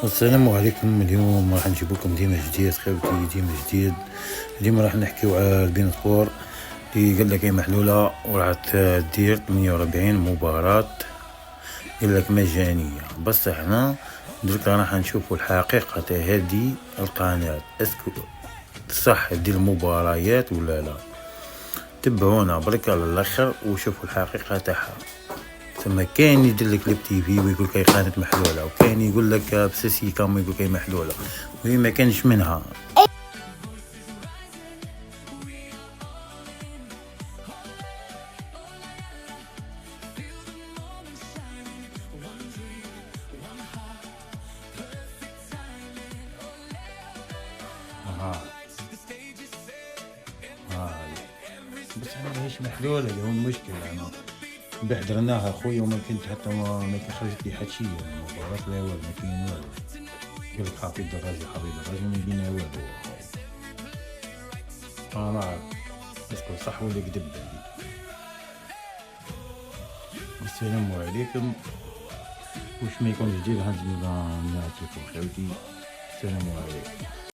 السلام عليكم. اليوم راح نجيب لكم ديما جديد خوتي، ديما جديد. اليوم راح نحكيو على البين سبور اللي قال لك محلوله وراح تدير 48 مباراة قال لك مجانيه. بس احنا درك راح نشوفوا الحقيقه تاع هذه القناه، اسكو صح دير المباريات ولا لا. تبعونا برك على الاخر وشوفوا الحقيقه تاعها. ثم كاين يدير لك لب تي في ويقول لك قناه محلوله، وكاين يقول لك بسيسي كام يقول لك محلوله وهي ما كانش منها. بس احنا ماهيش محلوله، اللي هو المشكل. انا بحضرناها خويا وما كنت حتى ما خرجت لي حتى شي المباراة، لا والو ما كاين والو. قال لك حفيظ دراجي ما بينا والو. انا نعرف اسكو صح ولا كذب. السلام عليكم. واش ما يكون جديد هانتوما نعطيكم خوتي. السلام عليكم.